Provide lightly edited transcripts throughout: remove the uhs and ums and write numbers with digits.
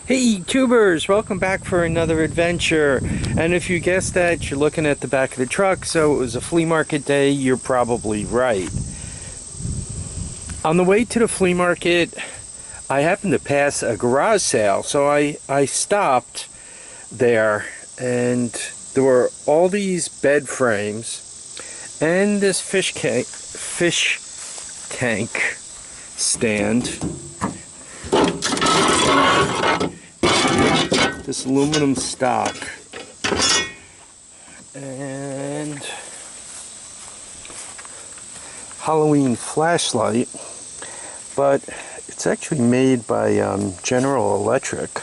Hey tubers, welcome back for another adventure. And if you guessed that, you're looking at the back of the truck, so it was a flea market day. You're probably right. On the way to the flea market, I happened to pass a garage sale, so I stopped there, and there were all these bed frames and this fish tank stand, this aluminum stock, and Halloween flashlight, but it's actually made by General Electric.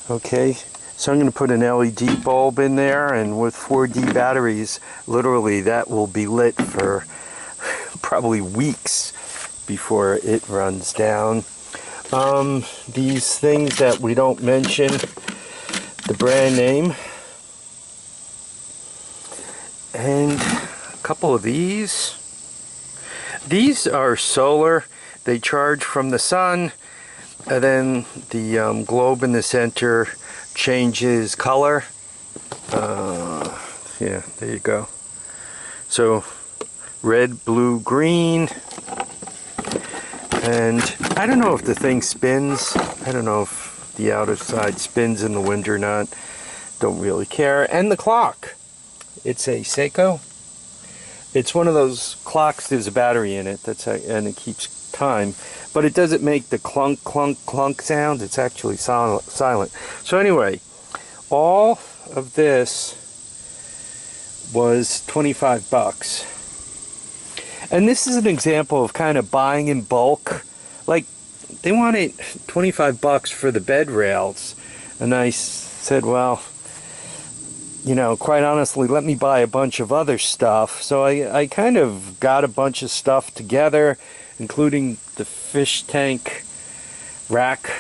Okay, so I'm going to put an LED bulb in there, and with 4D batteries, literally that will be lit for probably weeks before it runs down. These things that we don't mention the brand name, and a couple of these are solar. They charge from the sun, and then the globe in the center changes color. Yeah, there you go. So red, blue, green. And I don't know if the thing spins. I don't know if the outer side spins in the wind or not. Don't really care. And the clock. It's a Seiko. It's one of those clocks, there's a battery in it, and it keeps time. But it doesn't make the clunk, clunk, clunk sound. It's actually silent. So anyway, all of this was 25 bucks. And this is an example of kind of buying in bulk. Like, they wanted 25 bucks for the bed rails. And I said, well, you know, quite honestly, let me buy a bunch of other stuff. So I kind of got a bunch of stuff together, including the fish tank rack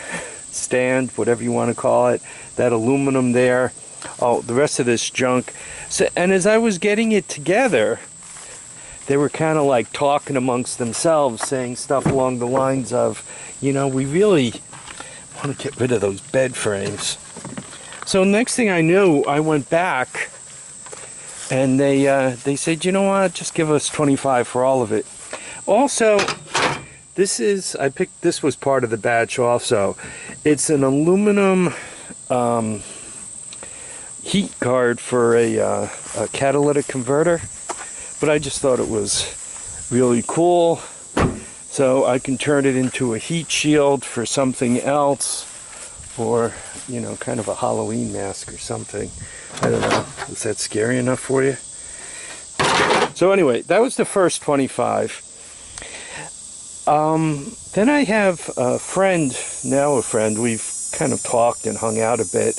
stand, whatever you want to call it, that aluminum there, the rest of this junk. So, and as I was getting it together, they were kind of like talking amongst themselves, saying stuff along the lines of, you know, we really want to get rid of those bed frames. So next thing I knew, I went back, and they said, you know what, just give us 25 for all of it. Also, this was part of the batch also. It's an aluminum heat guard for a catalytic converter. But I just thought it was really cool, so I can turn it into a heat shield for something else, or, you know, kind of a Halloween mask or something. I don't know. Is that scary enough for you? So anyway, that was the first 25. Then I have a friend, we've kind of talked and hung out a bit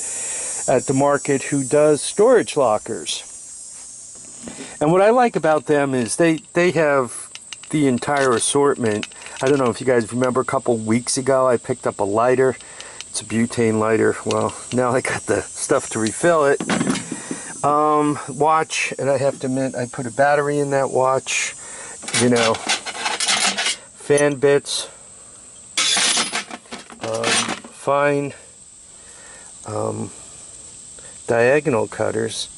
at the market, who does storage lockers. And what I like about them is they have the entire assortment. I don't know if you guys remember, a couple weeks ago I picked up a lighter. It's a butane lighter. Well, now I got the stuff to refill it. Watch, and I have to admit, I put a battery in that watch. You know, fan bits, fine diagonal cutters,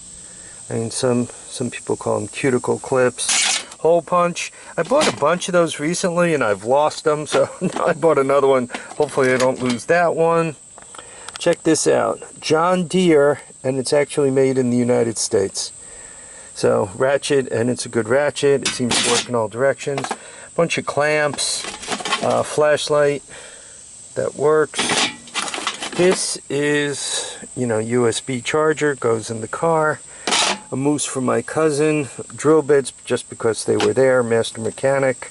and some people call them cuticle clips, hole punch. I bought a bunch of those recently and I've lost them, so now I bought another one. Hopefully I don't lose that one. Check this out, John Deere, and it's actually made in the United States. So ratchet, and it's a good ratchet. It seems to work in all directions. Bunch of clamps, flashlight that works. This is, you know, USB charger, goes in the car. A moose from my cousin, drill bits just because they were there, master mechanic.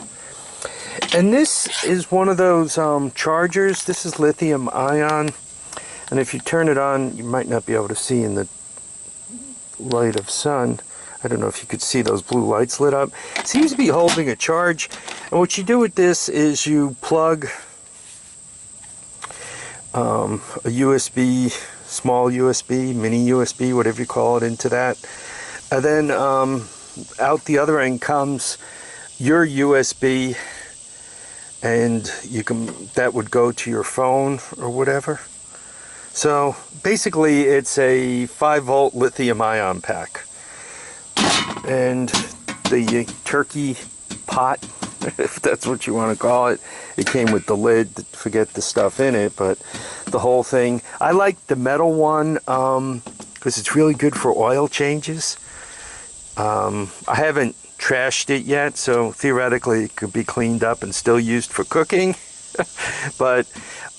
And this is one of those chargers. This is lithium ion, and if you turn it on, you might not be able to see in the light of sun. I don't know if you could see those blue lights lit up. It seems to be holding a charge, and what you do with this is you plug a USB, small USB, mini USB, whatever you call it, into that. And then out the other end comes your USB, and that would go to your phone or whatever. So basically it's a 5-volt lithium ion pack, and the turkey pot, if that's what you want to call it, it came with the lid, forget the stuff in it, but the whole thing. I like the metal one because it's really good for oil changes. I haven't trashed it yet, so theoretically it could be cleaned up and still used for cooking. But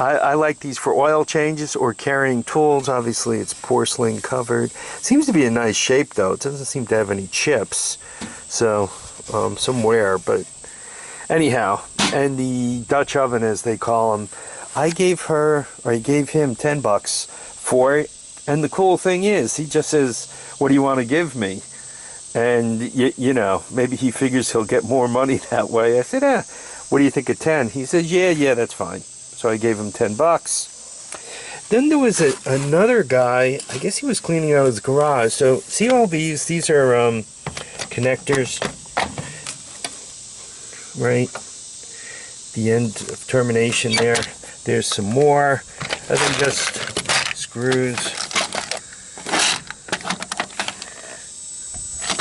I like these for oil changes or carrying tools. Obviously it's porcelain covered. Seems to be a nice shape though. It doesn't seem to have any chips, so some wear, but anyhow. And the Dutch oven, as they call them, I gave him 10 bucks for it. And the cool thing is, he just says, what do you want to give me? And you know, maybe he figures he'll get more money that way. I said, what do you think of 10? He says, yeah, that's fine. So I gave him 10 bucks. Then there was another guy, I guess he was cleaning out his garage. So see all these are connectors, right? The end of termination there. There's some more. And then just screws.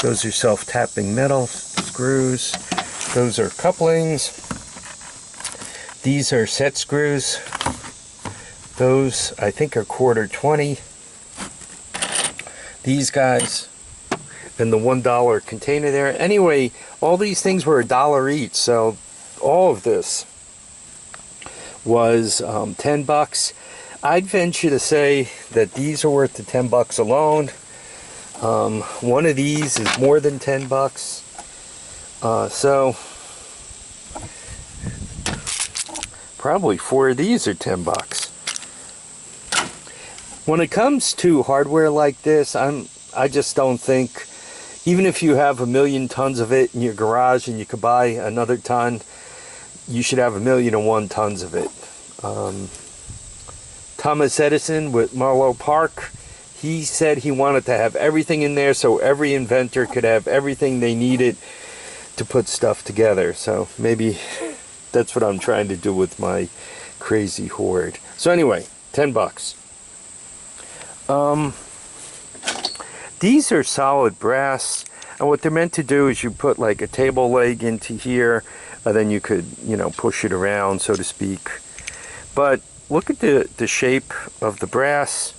Those are self-tapping metal screws. Those are couplings. These are set screws. Those, I think, are 1/4 20. These guys, and the $1 container there. Anyway, all these things were $1 each, so all of this was 10 bucks. I'd venture to say that these are worth the 10 bucks alone. One of these is more than 10 bucks. So probably 4 of these are 10 bucks. When it comes to hardware like this, I just don't think, even if you have 1,000,000 tons of it in your garage and you could buy another ton, you should have 1,000,001 tons of it. Thomas Edison with Marlow Park, he said he wanted to have everything in there so every inventor could have everything they needed to put stuff together. So maybe that's what I'm trying to do with my crazy hoard. So anyway, 10 bucks. These are solid brass, and what they're meant to do is you put like a table leg into here, and then you could, you know, push it around, so to speak. But look at the shape of the brass.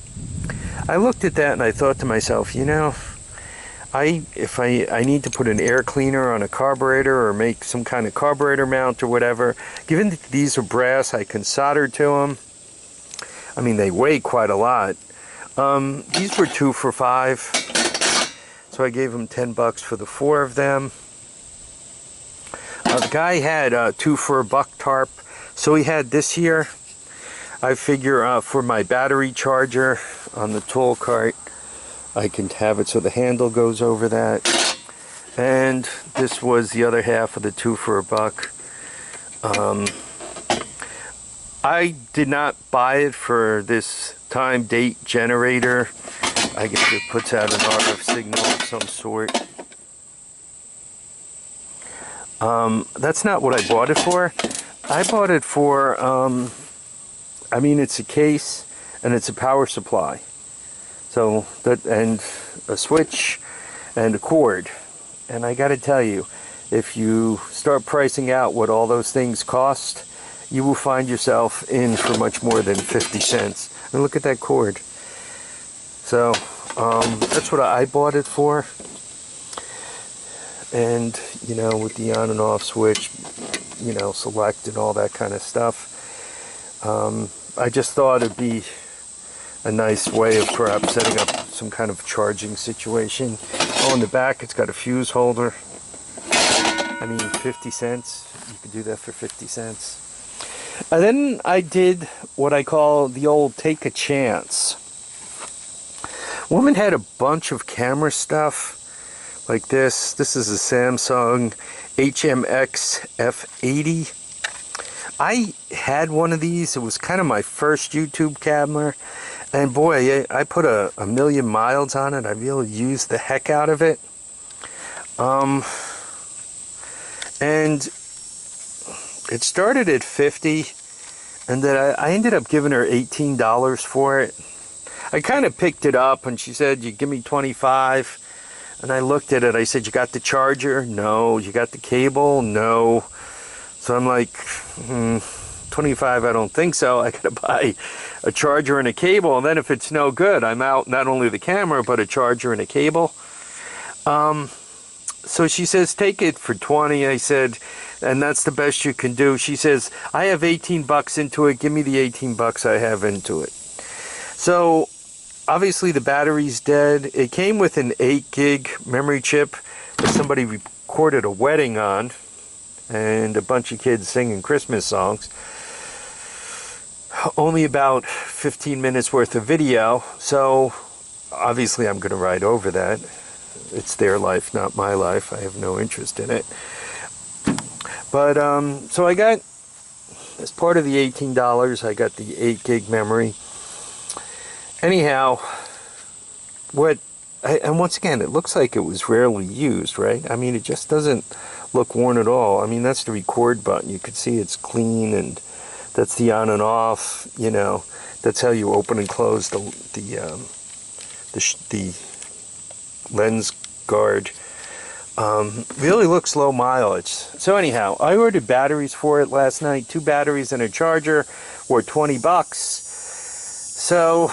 I looked at that and I thought to myself, you know, if I need to put an air cleaner on a carburetor or make some kind of carburetor mount or whatever, given that these are brass, I can solder to them. I mean, they weigh quite a lot. These were 2 for $5, so I gave him 10 bucks for the 4 of them. The guy had 2 for $1 tarp, so he had this here. I figure for my battery charger on the tool cart, I can have it so the handle goes over that. And this was the other half of the 2 for $1. I did not buy it for this time date generator. I guess it puts out an RF signal of some sort. That's not what I bought it for. I bought it for, I mean, it's a case and it's a power supply. So that, and a switch and a cord. And I gotta tell you, if you start pricing out what all those things cost, you will find yourself in for much more than 50 cents. And look at that cord. So that's what I bought it for. And, you know, with the on and off switch, you know, select and all that kind of stuff. I just thought it'd be a nice way of perhaps setting up some kind of charging situation. Oh, in the back it's got a fuse holder. I mean, 50 cents. You could do that for 50 cents. And then I did what I call the old take a chance. Woman had a bunch of camera stuff like this. This is a Samsung HMX F80. I had one of these. It was kind of my first YouTube camera. And boy, I put a million miles on it. I really used the heck out of it. And It started at $50, and then I ended up giving her $18 for it. I kind of picked it up, and she said, "You give me 25." And I looked at it. I said, "You got the charger?" "No." "You got the cable?" "No." So I'm like, 25, I don't think so. I gotta buy a charger and a cable, and then if it's no good, I'm out not only the camera, but a charger and a cable. So she says, "Take it for 20. I said, "And that's the best you can do." She says, "I have 18 bucks into it. Give me the 18 bucks I have into it." So obviously the battery's dead. It came with an 8 gig memory chip that somebody recorded a wedding on, and a bunch of kids singing Christmas songs. Only about 15 minutes worth of video, so obviously I'm going to write over that. It's their life, not my life. I have no interest in it. But so I got, as part of the $18, I got the 8 gig memory. Anyhow, and once again, it looks like it was rarely used, right? I mean, it just doesn't look worn at all. I mean, that's the record button. You can see it's clean, and that's the on and off. You know, that's how you open and close the lens guard. Really looks low mileage. So anyhow, I ordered batteries for it last night. 2 batteries and a charger were 20 bucks. So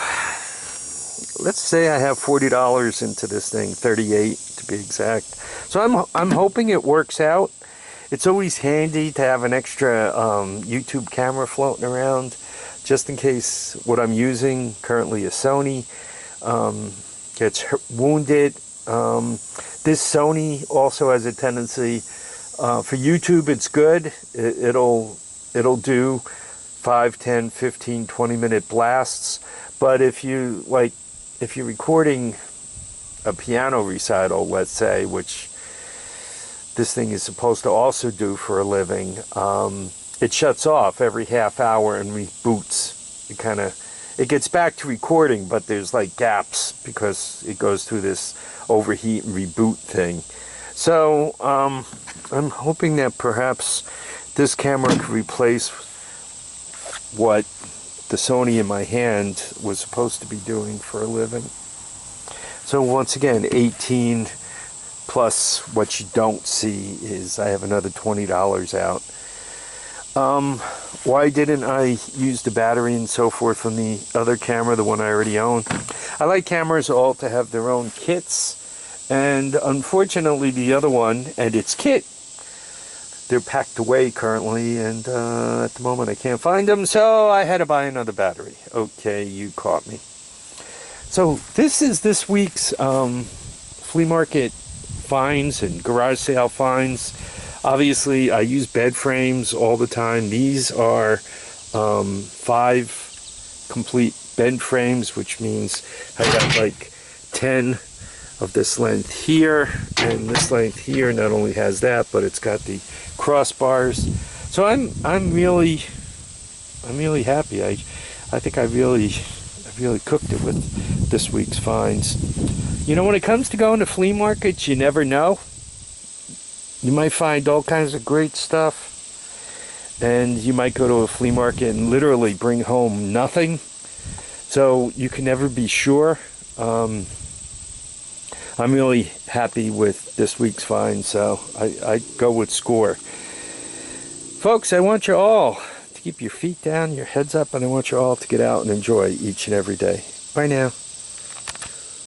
let's say I have $40 into this thing, 38 to be exact. So I'm hoping it works out. It's always handy to have an extra YouTube camera floating around, just in case what I'm using currently is Sony gets wounded. This Sony also has a tendency for YouTube. It's good. It'll do 5, 10, 15, 20-minute blasts. But if you're recording a piano recital, let's say, which this thing is supposed to also do for a living, it shuts off every half hour and reboots. It gets back to recording, but there's like gaps because it goes through this overheat and reboot thing. So I'm hoping that perhaps this camera could replace what the Sony in my hand was supposed to be doing for a living. So once again, 18 plus what you don't see is I have another $20 out. Why didn't I use the battery and so forth from the other camera, the one I already own? I like cameras all to have their own kits, and unfortunately the other one and its kit, they're packed away currently, and at the moment I can't find them, so I had to buy another battery. Okay, you caught me. So this is this week's flea market finds and garage sale finds. Obviously, I use bed frames all the time. These are 5 complete bed frames, which means I got like 10 of this length here, and this length here not only has that, but it's got the crossbars. So I'm really happy. I think I really cooked it with this week's finds. You know, when it comes to going to flea markets, you never know. You might find all kinds of great stuff, and you might go to a flea market and literally bring home nothing. So you can never be sure. I'm really happy with this week's find, so I go with score. Folks, I want you all to keep your feet down, your heads up, and I want you all to get out and enjoy each and every day. Bye now.